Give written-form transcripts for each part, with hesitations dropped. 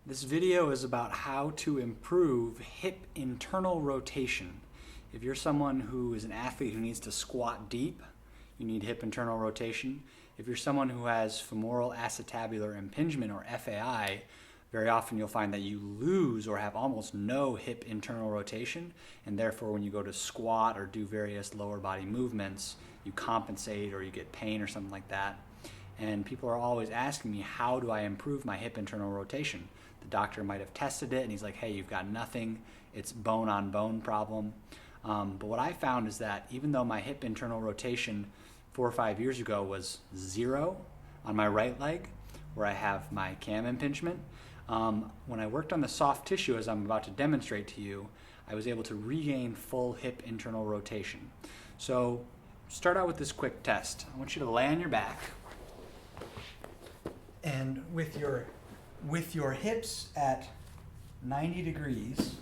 This video is about how to improve hip internal rotation. If you're someone who is an athlete who needs to squat deep, you need hip internal rotation. If you're someone who has femoral acetabular impingement or FAI, very often you'll find that you lose or have almost no hip internal rotation, and therefore when you go to squat or do various lower body movements, you compensate or you get pain or something like that. And people are always asking me, how do I improve my hip internal rotation? The doctor might have tested it and he's like, hey, you've got nothing. It's bone on bone problem. But what I found is that even though my hip internal rotation 4 or 5 years ago was 0 on my right leg, where I have my cam impingement, when I worked on the soft tissue, as I'm about to demonstrate to you, I was able to regain full hip internal rotation. So start out with this quick test. I want you to lay on your back. And with your hips at 90 degrees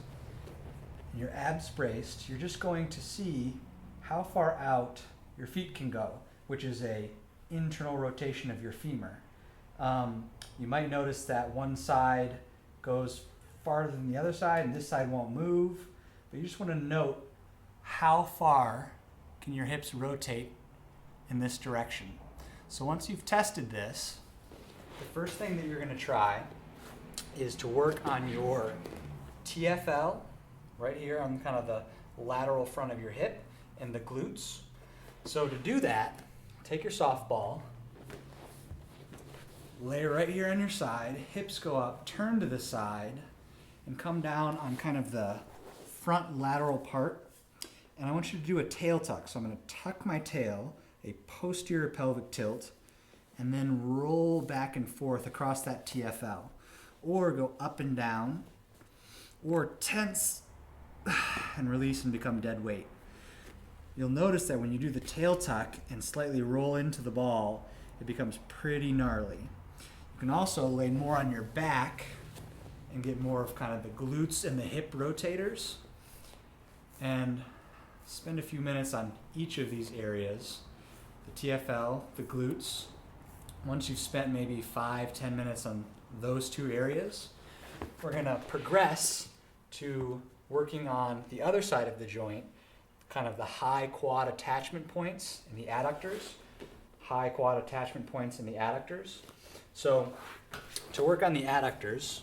and your abs braced, you're just going to see how far out your feet can go, which is a internal rotation of your femur. You might notice that one side goes farther than the other side and this side won't move, but you just want to note how far can your hips rotate in this direction. So once you've tested this, the first thing that you're going to try is to work on your TFL right here on kind of the lateral front of your hip and the glutes. So to do that, take your softball, lay right here on your side, hips go up, turn to the side, and come down on kind of the front lateral part. And I want you to do a tail tuck. So I'm going to tuck my tail, a posterior pelvic tilt, and then roll back and forth across that TFL. Or go up and down, or tense and release and become dead weight. You'll notice that when you do the tail tuck and slightly roll into the ball, it becomes pretty gnarly. You can also lay more on your back and get more of kind of the glutes and the hip rotators, and spend a few minutes on each of these areas, the TFL, the glutes. Once you've spent maybe 5-10 minutes on those two areas, we're going to progress to working on the other side of the joint, kind of the high quad attachment points and the adductors. High quad attachment points and the adductors. So to work on the adductors,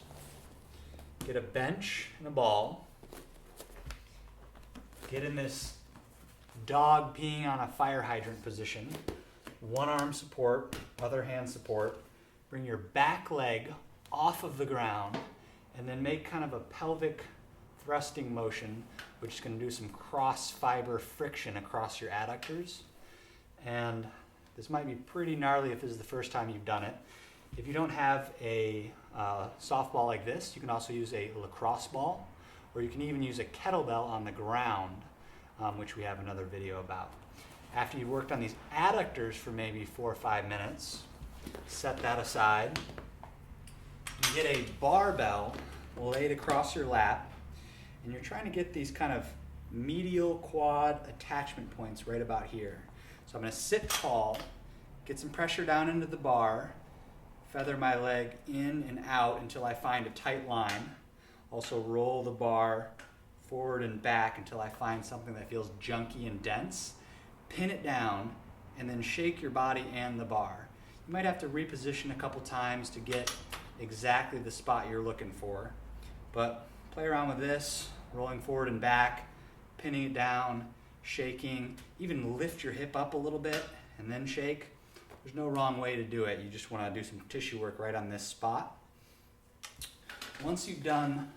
get a bench and a ball. Get in this dog peeing on a fire hydrant position. One arm support, other hand support. Bring your back leg off of the ground and then make kind of a pelvic thrusting motion, which is going to do some cross fiber friction across your adductors. And this might be pretty gnarly if this is the first time you've done it. If you don't have a softball like this, you can also use a lacrosse ball, or you can even use a kettlebell on the ground, which we have another video about. After you've worked on these adductors for maybe 4 or 5 minutes, set that aside. You get a barbell laid across your lap, and you're trying to get these kind of medial quad attachment points right about here. So I'm going to sit tall, get some pressure down into the bar, feather my leg in and out until I find a tight line. Also roll the bar forward and back until I find something that feels junky and dense. Pin it down, and then shake your body and the bar. You might have to reposition a couple times to get exactly the spot you're looking for. But play around with this, rolling forward and back, pinning it down, shaking. Even lift your hip up a little bit and then shake. There's no wrong way to do it. You just want to do some tissue work right on this spot. Once you've done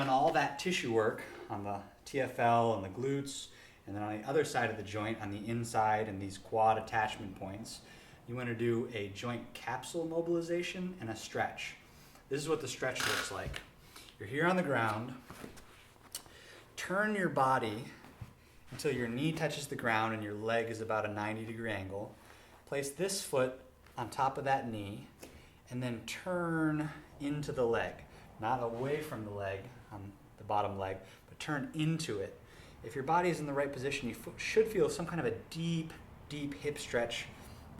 all that tissue work on the TFL and the glutes, and then on the other side of the joint, on the inside and these quad attachment points, you want to do a joint capsule mobilization and a stretch. This is what the stretch looks like. You're here on the ground. Turn your body until your knee touches the ground and your leg is about a 90-degree angle. Place this foot on top of that knee, and then turn into the leg. Not away from the leg, on the bottom leg, but turn into it. If your body is in the right position, you should feel some kind of a deep, deep hip stretch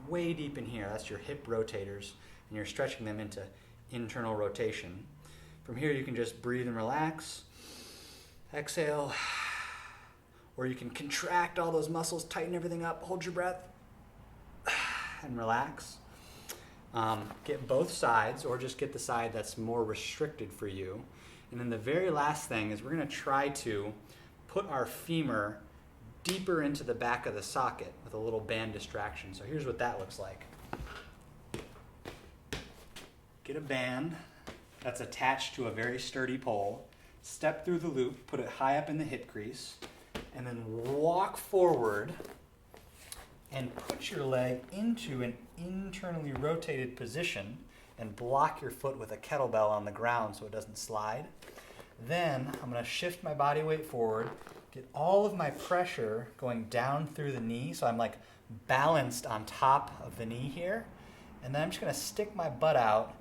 way deep in here. That's your hip rotators, and you're stretching them into internal rotation. From here you can just breathe and relax, exhale, or you can contract all those muscles, tighten everything up, hold your breath, and relax. Get both sides, or just get the side that's more restricted for you. And then the very last thing is we're going to try to put our femur deeper into the back of the socket with a little band distraction. So here's what that looks like. Get a band that's attached to a very sturdy pole, step through the loop, put it high up in the hip crease, and then walk forward and put your leg into an internally rotated position and block your foot with a kettlebell on the ground so it doesn't slide. Then I'm going to shift my body weight forward, get all of my pressure going down through the knee, so I'm like balanced on top of the knee here, and then I'm just going to stick my butt out,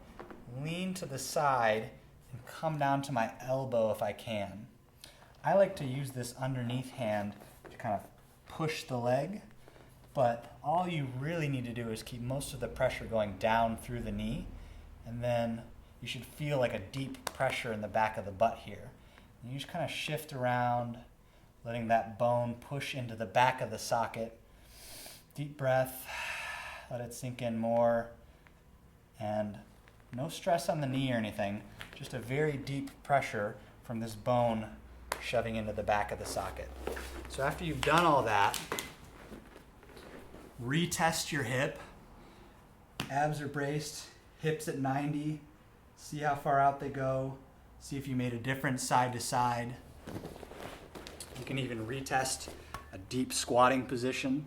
lean to the side, and come down to my elbow if I can. I like to use this underneath hand to kind of push the leg, but all you really need to do is keep most of the pressure going down through the knee, and then you should feel like a deep pressure in the back of the butt here. And you just kind of shift around, letting that bone push into the back of the socket. Deep breath, let it sink in more, and no stress on the knee or anything, just a very deep pressure from this bone shoving into the back of the socket. So after you've done all that, retest your hip. Abs are braced, hips at 90. See how far out they go. See if you made a difference side to side. You can even retest a deep squatting position.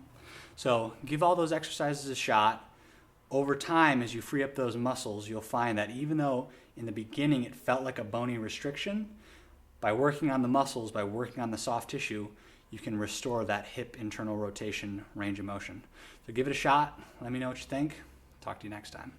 So give all those exercises a shot. Over time, as you free up those muscles, you'll find that even though in the beginning it felt like a bony restriction, by working on the muscles, by working on the soft tissue, you can restore that hip internal rotation range of motion. So give it a shot. Let me know what you think. Talk to you next time.